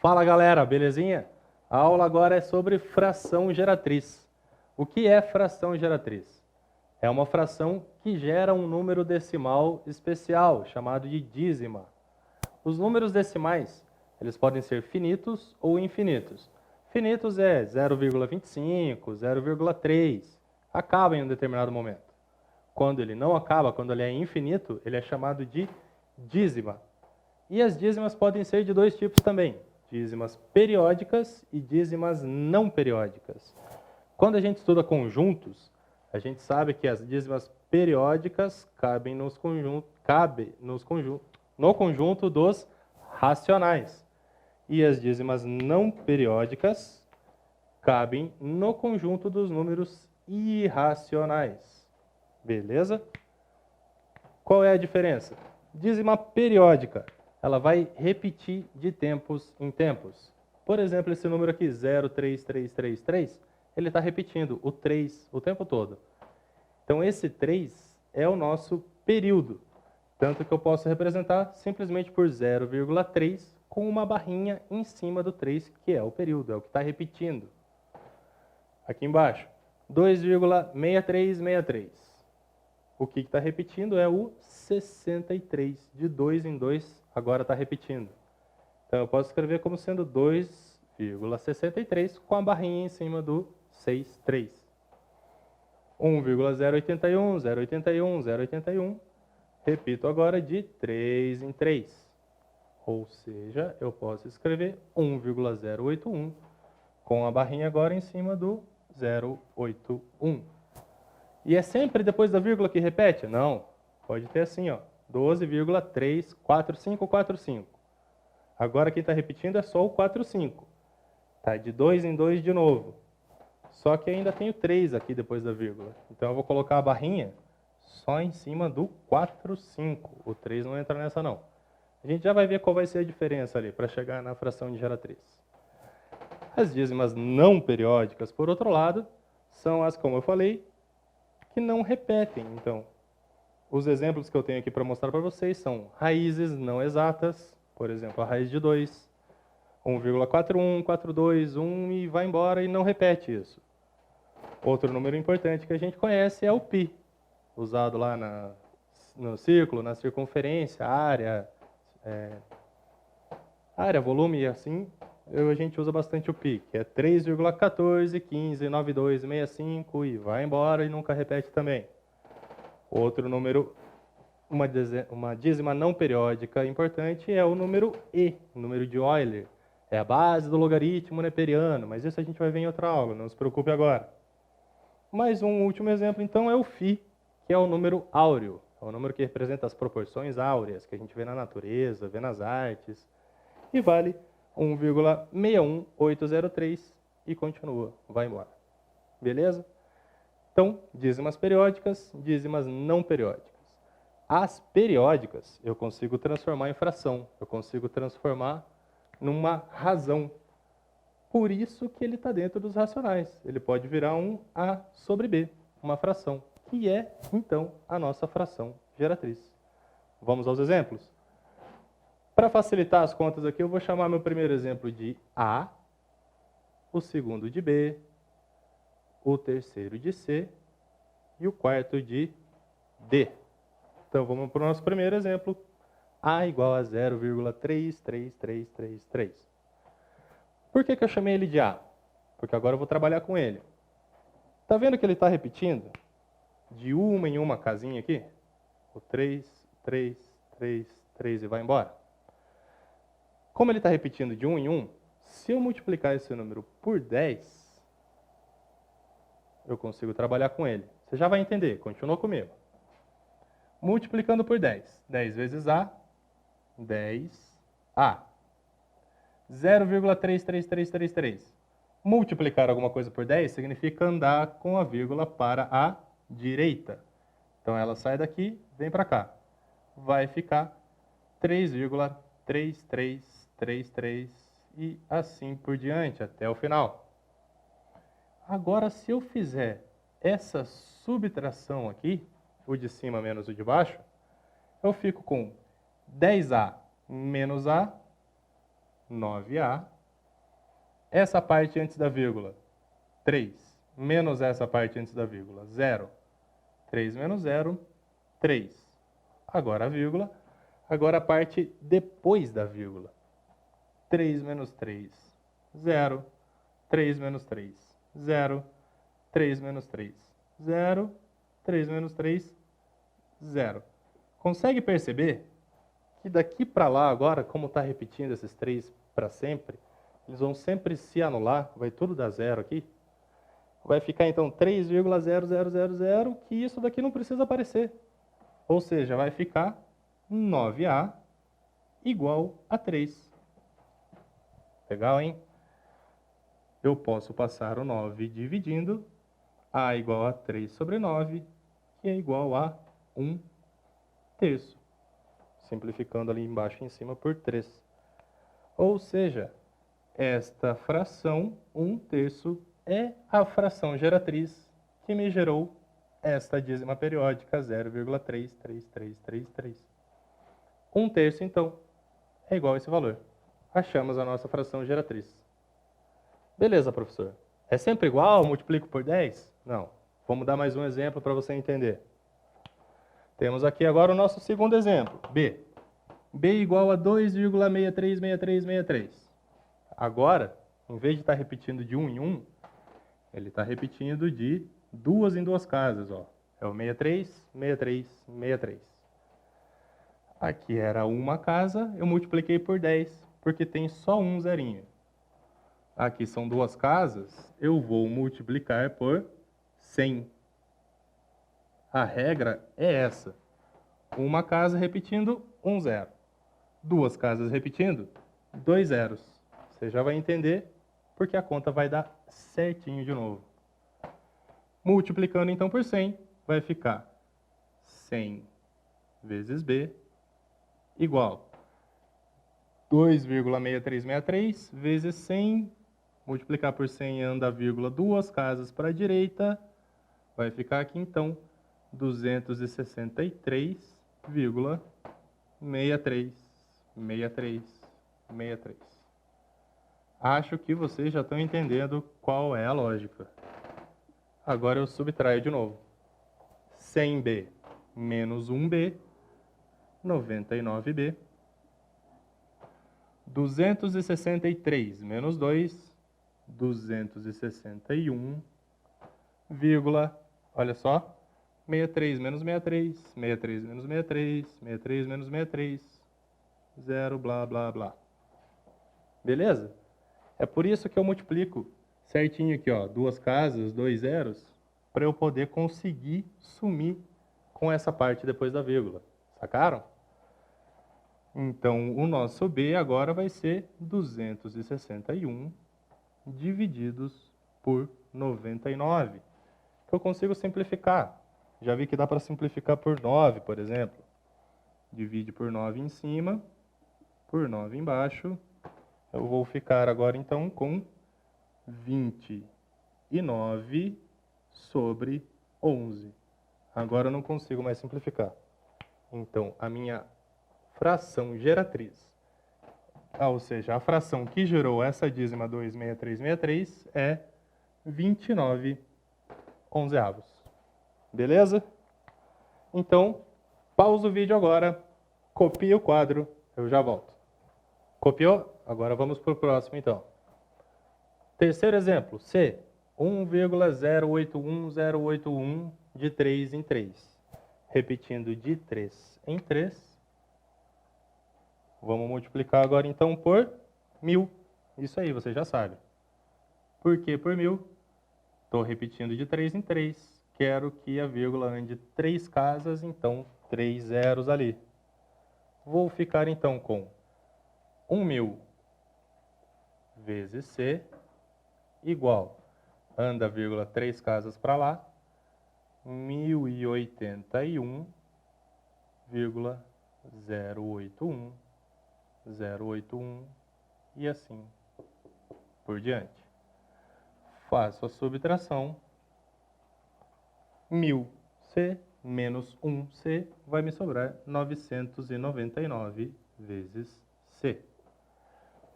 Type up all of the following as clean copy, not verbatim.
Fala galera, belezinha? A aula agora é sobre fração geratriz. O que é fração geratriz? É uma fração que gera um número decimal especial, chamado de dízima. Os números decimais, eles podem ser finitos ou infinitos. Finitos é 0,25, 0,3, acaba em um determinado momento. Quando ele não acaba, quando ele é infinito, ele é chamado de dízima. E as dízimas podem ser de dois tipos também, dízimas periódicas e dízimas não periódicas. Quando a gente estuda conjuntos, a gente sabe que as dízimas periódicas cabem no conjunto dos racionais. E as dízimas não periódicas cabem no conjunto dos números irracionais. Beleza? Qual é a diferença? Dízima periódica, ela vai repetir de tempos em tempos. Por exemplo, esse número aqui, 03333, ele está repetindo o 3 o tempo todo. Então, esse 3 é o nosso período. Tanto que eu posso representar simplesmente por 0,3 com uma barrinha em cima do 3, que é o período, é o que está repetindo. Aqui embaixo, 2,6363. O que está repetindo é o 63. De 2 em 2, agora está repetindo. Então, eu posso escrever como sendo 2,63 com a barrinha em cima do 63. 1,081, 081, 081. Repito agora de 3 em 3. Ou seja, eu posso escrever 1,081 com a barrinha agora em cima do 081. E é sempre depois da vírgula que repete? Não. Pode ter assim, ó, 12,34545. Agora quem está repetindo é só o 45. Tá, de 2 em 2 de novo. Só que ainda tem o 3 aqui depois da vírgula. Então eu vou colocar a barrinha só em cima do 45. O 3 não entra nessa não. A gente já vai ver qual vai ser a diferença ali para chegar na fração de geratriz. As dízimas não periódicas, por outro lado, são as, como eu falei, que não repetem. Então, os exemplos que eu tenho aqui para mostrar para vocês são raízes não exatas, por exemplo, a raiz de 2, 1,41, 42, 1 e vai embora e não repete isso. Outro número importante que a gente conhece é o π, usado lá no círculo, na circunferência, área, volume e assim, a gente usa bastante o π, que é 3,14159265 e vai embora e nunca repete também. Outro número, uma dízima não periódica importante é o número e, o número de Euler. É a base do logaritmo neperiano, mas isso a gente vai ver em outra aula, não se preocupe agora. Mais um último exemplo, então, é o φ, que é o número áureo. É o número que representa as proporções áureas, que a gente vê na natureza, vê nas artes. E vale 1,61803 e continua, vai embora. Beleza? Então, dízimas periódicas, dízimas não periódicas. As periódicas eu consigo transformar em fração, eu consigo transformar numa razão. Por isso que ele está dentro dos racionais. Ele pode virar um A sobre B, uma fração, que é, então, a nossa fração geratriz. Vamos aos exemplos? Para facilitar as contas aqui, eu vou chamar meu primeiro exemplo de A, o segundo de B, o terceiro de C e o quarto de D. Então, vamos para o nosso primeiro exemplo. A igual a 0,33333. Por que eu chamei ele de A? Porque agora eu vou trabalhar com ele. Está vendo que ele está repetindo? De uma em uma casinha aqui? O 3, 3, 3, 3 e vai embora. Como ele está repetindo de um em um, se eu multiplicar esse número por 10, eu consigo trabalhar com ele. Você já vai entender, continua comigo. Multiplicando por 10. 10 vezes A, 10A. 0,33333. Multiplicar alguma coisa por 10 significa andar com a vírgula para a direita. Então, ela sai daqui, vem para cá. Vai ficar 3,3333 e assim por diante, até o final. Agora, se eu fizer essa subtração aqui, o de cima menos o de baixo, eu fico com 10A menos A 9A. Essa parte antes da vírgula, 3. Menos essa parte antes da vírgula, 0. 3 menos 0, 3. Agora a vírgula. Agora a parte depois da vírgula. 3 menos 3, 0. 3 menos 3, 0. 3 menos 3, 0. 3 menos 3, 0. Consegue perceber que daqui para lá agora, como está repetindo esses 3 para sempre, eles vão sempre se anular, vai tudo dar 0 aqui. Vai ficar então 3,0000, que isso daqui não precisa aparecer. Ou seja, vai ficar 9A igual a 3. Legal, hein? Eu posso passar o 9 dividindo. A igual a 3 sobre 9, que é igual a 1 terço. Simplificando ali embaixo e em cima por 3. Ou seja, esta fração, 1 terço, é a fração geratriz que me gerou esta dízima periódica 0,33333. 1 terço, então, é igual a esse valor. Achamos a nossa fração geratriz. Beleza, professor. É sempre igual? Multiplico por 10? Não. Vamos dar mais um exemplo para você entender. Temos aqui agora o nosso segundo exemplo, B. B igual a 2,636363. Agora, em vez de estar repetindo de 1 em 1, ele está repetindo de 2 em 2 casas. Ó. É o 63, 63, 63. Aqui era uma casa, eu multipliquei por 10, porque tem só um zerinho. Aqui são 2 casas, eu vou multiplicar por 100. A regra é essa. Uma casa repetindo, 1 zero. 2 casas repetindo, 2 zeros. Você já vai entender porque a conta vai dar certinho de novo. Multiplicando então por 100, vai ficar 100 vezes B igual 2,6363 vezes 100. Multiplicar por 100 anda a vírgula 2 casas para a direita. Vai ficar aqui então 263,6363. Acho que vocês já estão entendendo qual é a lógica. Agora eu subtraio de novo. 100B menos 1B, 99B. 263 menos 2, 261, olha só, 63 menos 63, 63 menos 63, 63 menos 63, 0, blá, blá, blá. Beleza? É por isso que eu multiplico certinho aqui, ó, 2 casas, 2 zeros, para eu poder conseguir sumir com essa parte depois da vírgula. Sacaram? Então, o nosso B agora vai ser 261 divididos por 99. Que eu consigo simplificar. Já vi que dá para simplificar por 9, por exemplo. Divide por 9 em cima, por 9 embaixo. Eu vou ficar agora, então, com 29 sobre 11. Agora eu não consigo mais simplificar. Então, a minha fração geratriz, ou seja, a fração que gerou essa dízima 26363 é 29 onzeavos. Beleza? Então, pausa o vídeo agora, copia o quadro, eu já volto. Copiou? Agora vamos para o próximo, então. Terceiro exemplo, C, 1,081081 de 3 em 3. Repetindo de 3 em 3. Vamos multiplicar agora, então, por 1000. Isso aí, você já sabe. Por que por 1000? Estou repetindo de 3 em 3. Quero que a vírgula ande 3 casas, então 3 zeros ali. Vou ficar, então, com 1.000 vezes C igual, anda a vírgula 3 casas para lá, 1081,081, 081 e assim por diante. Faço a subtração. 1000C menos 1C vai me sobrar 999 vezes C.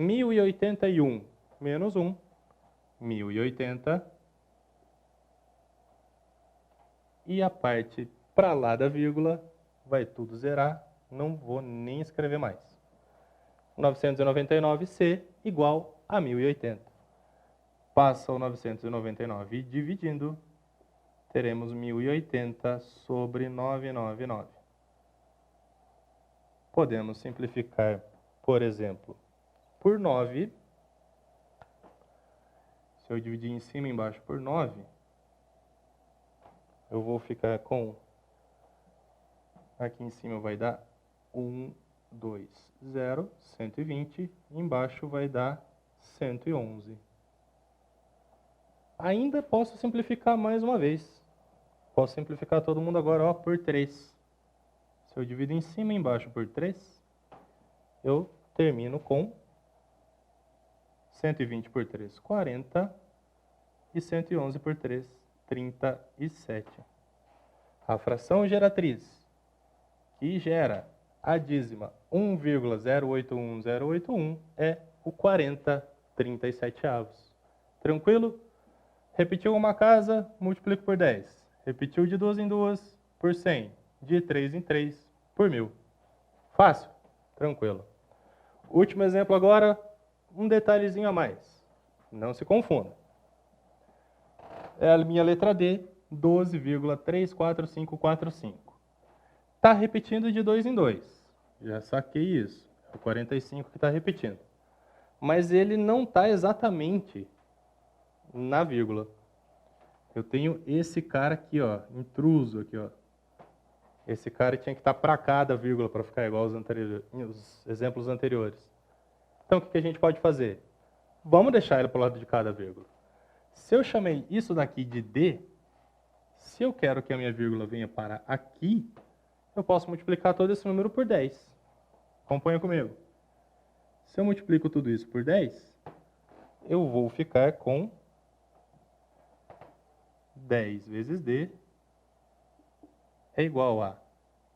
1081 menos 1, 1080. E a parte para lá da vírgula vai tudo zerar, não vou nem escrever mais. 999C igual a 1080. Passa o 999 dividindo, teremos 1080 sobre 999. Podemos simplificar, por exemplo, por 9. Se eu dividir em cima e embaixo por 9, eu vou ficar com... Aqui em cima vai dar 1, 2, 0, 120. Embaixo vai dar 111. Ainda posso simplificar mais uma vez. Posso simplificar todo mundo agora, ó, por 3. Se eu divido em cima e embaixo por 3, eu termino com 120 por 3, 40. E 111 por 3, 37. A fração geratriz que gera a dízima 1,081081 é o 40/37. Tranquilo? Repetiu uma casa, multiplico por 10. Repetiu de 2 em 2 por 100. De 3 em 3 por 1000. Fácil? Tranquilo. Último exemplo agora, um detalhezinho a mais. Não se confunda. É a minha letra D, 12,34545. Está repetindo de 2 em 2. Já saquei isso. É o 45 que está repetindo. Mas ele não está exatamente na vírgula. Eu tenho esse cara aqui, ó, intruso aqui, ó. Esse cara tinha que estar para cá da vírgula para ficar igual os exemplos anteriores. Então, o que a gente pode fazer? Vamos deixar ele para o lado de cada vírgula. Se eu chamei isso daqui de D, se eu quero que a minha vírgula venha para aqui, eu posso multiplicar todo esse número por 10. Acompanha comigo. Se eu multiplico tudo isso por 10, eu vou ficar com 10 vezes D é igual a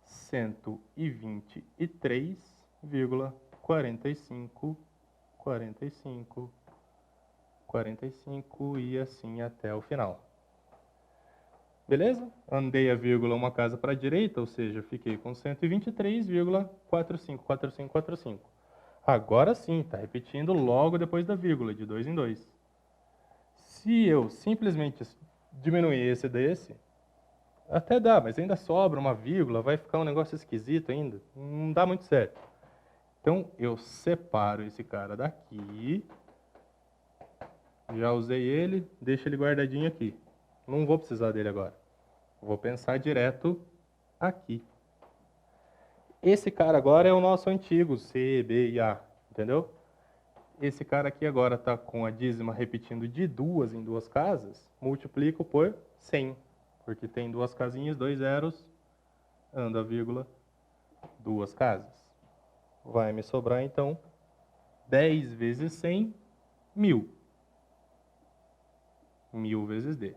123,45, 45 e assim até o final. Beleza? Andei a vírgula uma casa para a direita, ou seja, fiquei com 123,454545. Agora sim, está repetindo logo depois da vírgula, de 2 em 2. Se eu simplesmente diminuir esse desse, até dá, mas ainda sobra uma vírgula, vai ficar um negócio esquisito ainda. Não dá muito certo. Então, eu separo esse cara daqui. Já usei ele, deixo ele guardadinho aqui. Não vou precisar dele agora. Vou pensar direto aqui. Esse cara agora é o nosso antigo C, B e A, entendeu? Esse cara aqui agora está com a dízima repetindo de 2 em 2 casas, multiplico por 100, porque tem 2 casinhas, 2 zeros, anda a vírgula, 2 casas. Vai me sobrar, então, 10 vezes 100, 1000. 1000 vezes D.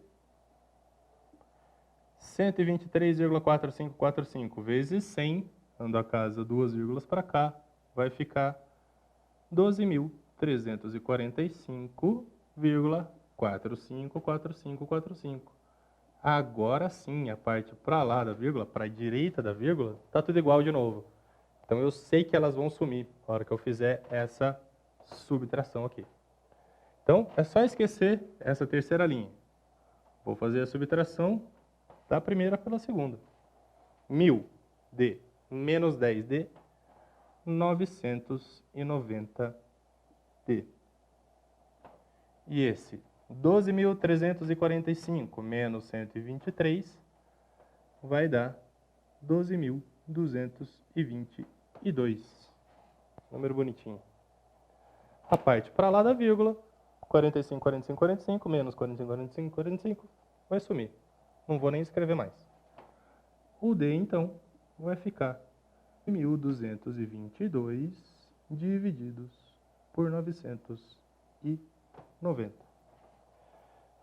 123,4545 vezes 100, ando a casa 2 vírgulas para cá, vai ficar 12.345,454545. Agora sim, a parte para lá da vírgula, para a direita da vírgula, está tudo igual de novo. Então eu sei que elas vão sumir na hora que eu fizer essa subtração aqui. Então é só esquecer essa terceira linha. Vou fazer a subtração da primeira pela segunda. 1000D menos 10D, 990D. E esse 12.345 menos 123 vai dar 12.222. Número bonitinho. A parte para lá da vírgula, 45, 45, 45, menos 45, 45, 45, vai sumir. Não vou nem escrever mais. O D, então, vai ficar 1.222 divididos por 990.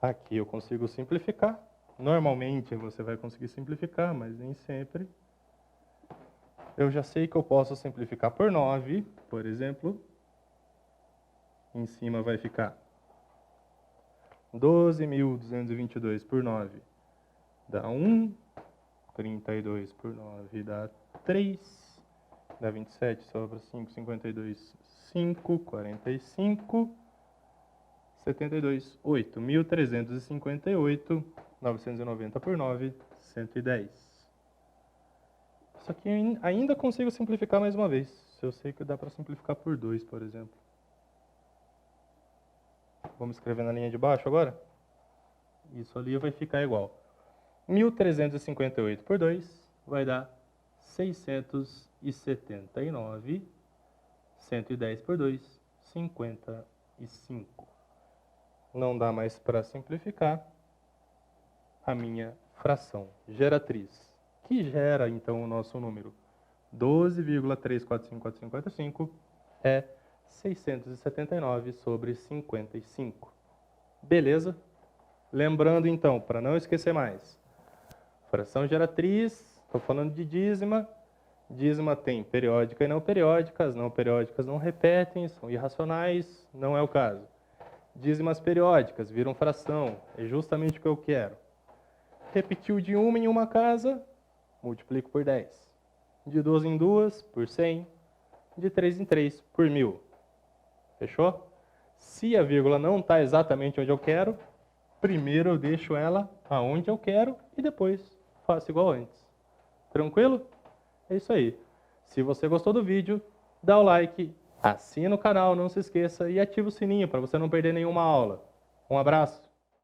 Aqui eu consigo simplificar. Normalmente você vai conseguir simplificar, mas nem sempre. Eu já sei que eu posso simplificar por 9, por exemplo. Em cima vai ficar 12.222 por 9 dá 1. 32 por 9 dá 3. Dá 27, sobra 5, 52, 5, 45, 72, 8. 1.358, 990 por 9, 110. Isso aqui eu ainda consigo simplificar mais uma vez. Eu sei que dá para simplificar por 2, por exemplo. Vamos escrever na linha de baixo agora? Isso ali vai ficar igual. 1.358 por 2 vai dar 679. 110 por 2, 55. Não dá mais para simplificar a minha fração geratriz, que gera, então, o nosso número 12,345455 é 679 sobre 55. Beleza? Lembrando, então, para não esquecer mais, fração geratriz, estou falando de dízima. Dízima tem periódica e não periódica. As não periódicas não repetem, são irracionais, não é o caso. Dízimas periódicas viram fração, é justamente o que eu quero. Repetiu de uma em uma casa, multiplico por 10. De duas em duas, por 100. De 3 em 3, por 1000. Fechou? Se a vírgula não está exatamente onde eu quero, primeiro eu deixo ela aonde eu quero e depois faço igual antes. Tranquilo? É isso aí. Se você gostou do vídeo, dá o like, assina o canal, não se esqueça e ativa o sininho para você não perder nenhuma aula. Um abraço!